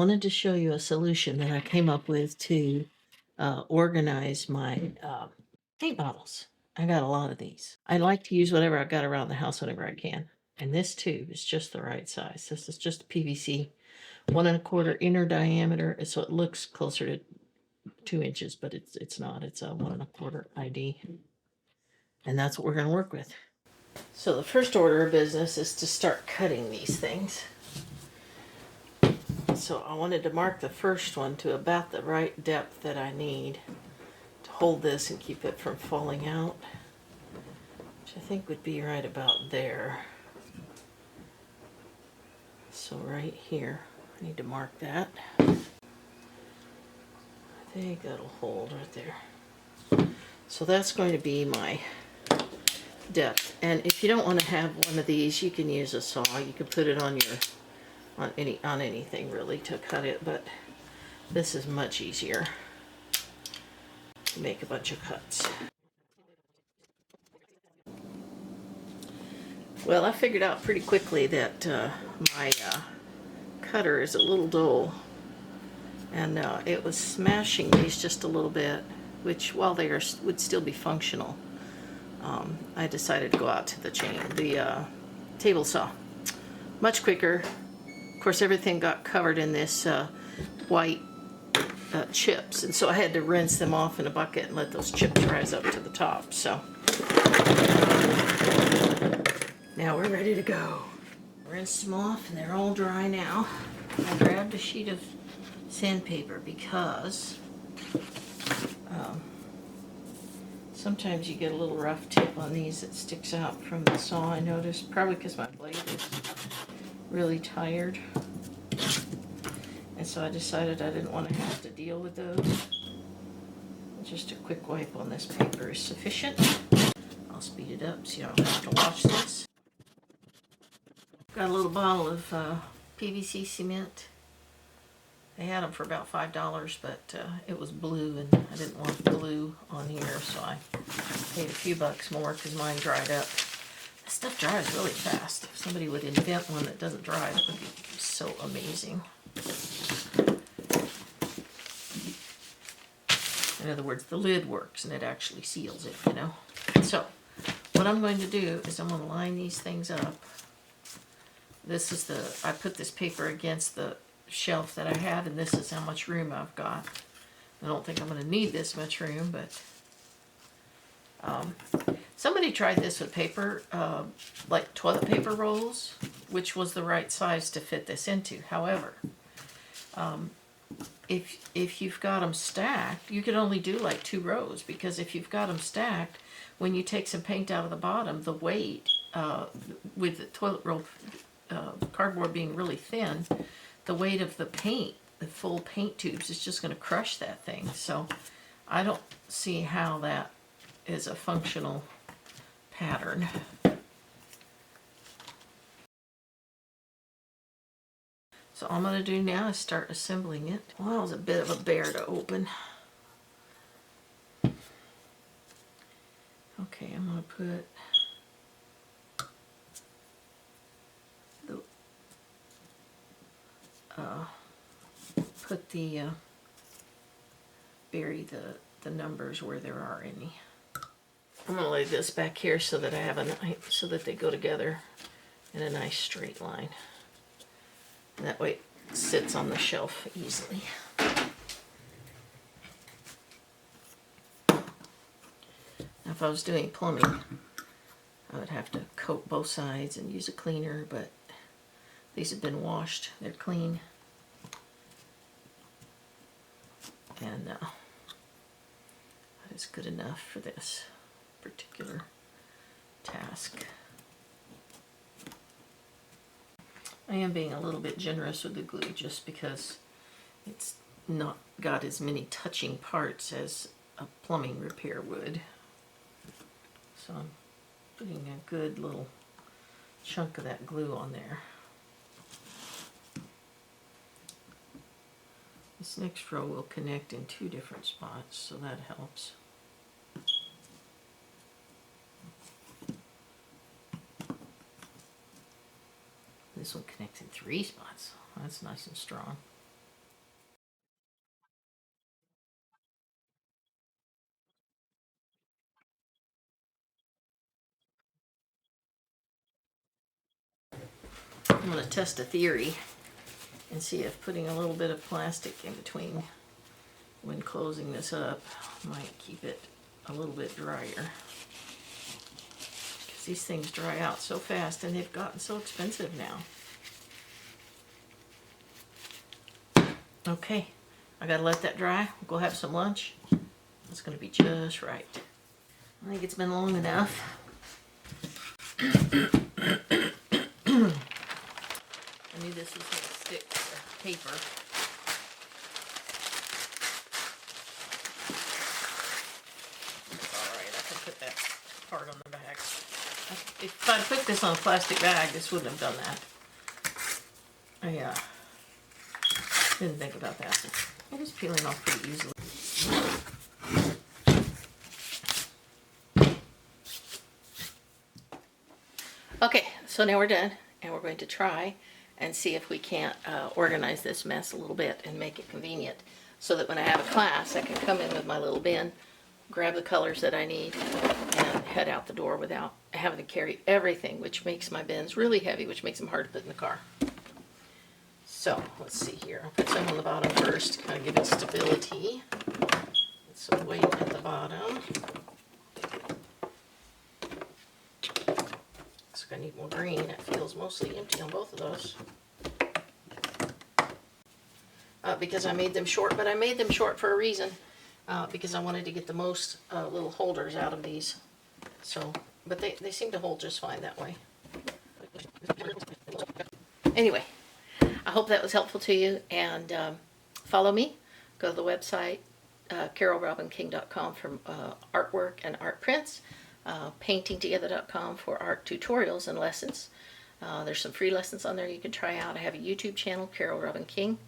wanted to show you a solution that I came up with to organize my paint bottles. I got a lot of these. I like to use whatever I've got around the house whenever I can. And this tube is just the right size. This is just PVC, 1 1/4 inner diameter, so it looks closer to 2 inches, but it's not. It's a 1 1/4 ID, and that's what we're going to work with. So the first order of business is to start cutting these things. So I wanted to mark the first one to about the right depth that I need to hold this and keep it from falling out, which I think would be right about there. So right here, I need to mark that. I think that'll hold right there. So that's going to be my depth. And if you don't want to have one of these, you can use a saw. You can put it on your on anything really to cut it, but this is much easier to make a bunch of cuts. Well, I figured out pretty quickly that my cutter is a little dull, and it was smashing these just a little bit, which while they would still be functional, I decided to go out to the table saw. Much quicker. Of course, everything got covered in this white chips, and so I had to rinse them off in a bucket and let those chips rise up to the top. So now we're ready to go. Rinsed them off and they're all dry now. I grabbed a sheet of sandpaper because sometimes you get a little rough tip on these that sticks out from the saw, I noticed, probably because my blade is really tired. And so I decided I didn't want to have to deal with those. Just a quick wipe on this paper is sufficient. I'll speed it up so you don't have to watch this. Got a little bottle of PVC cement. They had them for about $5, but it was blue, and I didn't want blue on here, so I paid a few bucks more because mine dried up. This stuff dries really fast. If somebody would invent one that doesn't dry, that would be so amazing. In other words, the lid works and it actually seals it, you know. So what I'm going to do is I'm going to line these things up. This is I put this paper against the shelf that I have, and this is how much room I've got. I don't think I'm going to need this much room, but somebody tried this with paper, like toilet paper rolls, which was the right size to fit this into. However, if you've got them stacked, you can only do like 2 rows, because if you've got them stacked, when you take some paint out of the bottom, the weight, with the toilet roll cardboard being really thin, the weight of the paint, the full paint tubes, is just going to crush that thing. So I don't see how that is a functional pattern. So all I'm going to do now is start assembling it. Well, that was a bit of a bear to open. Okay, I'm going to bury the numbers where there are any. I'm going to lay this back here so that I have so that they go together in a nice straight line. And that way it sits on the shelf easily. Now, if I was doing plumbing, I would have to coat both sides and use a cleaner, but these have been washed. They're clean. And that is good enough for this particular task. I am being a little bit generous with the glue just because it's not got as many touching parts as a plumbing repair would. So I'm putting a good little chunk of that glue on there. This next row will connect in 2 different spots, so that helps. This one connects in 3 spots. That's nice and strong. I'm going to test a theory and see if putting a little bit of plastic in between when closing this up might keep it a little bit drier. Because these things dry out so fast and they've gotten so expensive now. Okay, I gotta let that dry. We'll go have some lunch. It's gonna be just right. I think it's been long enough. I knew this was gonna stick to the paper. It's alright, I can put that part on the bag. If I'd put this on a plastic bag, this wouldn't have done that. I didn't think about that. It is peeling off pretty easily. Okay, so now we're done, and we're going to try and see if we can't organize this mess a little bit and make it convenient, so that when I have a class, I can come in with my little bin, grab the colors that I need, and head out the door without having to carry everything, which makes my bins really heavy, which makes them hard to put in the car. So, let's see here. I'll put some on the bottom first, kind of give it stability. Put some weight at the bottom. Looks like I need more green. It feels mostly empty on both of those. Because I made them short, but I made them short for a reason. Because I wanted to get the most little holders out of these. So, but they seem to hold just fine that way. Anyway. I hope that was helpful to you, and follow me. Go to the website, carolrobinking.com for artwork and art prints, paintingtogether.com for art tutorials and lessons. There's some free lessons on there you can try out. I have a YouTube channel, Carol Robin King,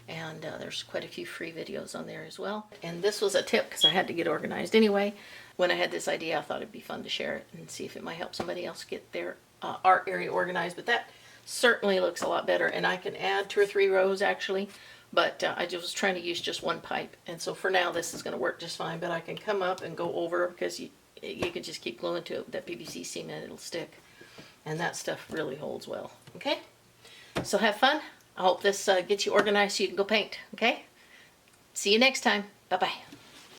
and there's quite a few free videos on there as well. And this was a tip because I had to get organized anyway. When I had this idea, I thought it'd be fun to share it and see if it might help somebody else get their art area organized. But that certainly looks a lot better, and I can add 2 or 3 rows actually, but I just was trying to use just one pipe, and so for now this is going to work just fine. But I can come up and go over, because you can just keep gluing to it with that PVC seam and it'll stick, and that stuff really holds well. Okay, so have fun. I hope this gets you organized so you can go paint. Okay, see you next time. Bye bye.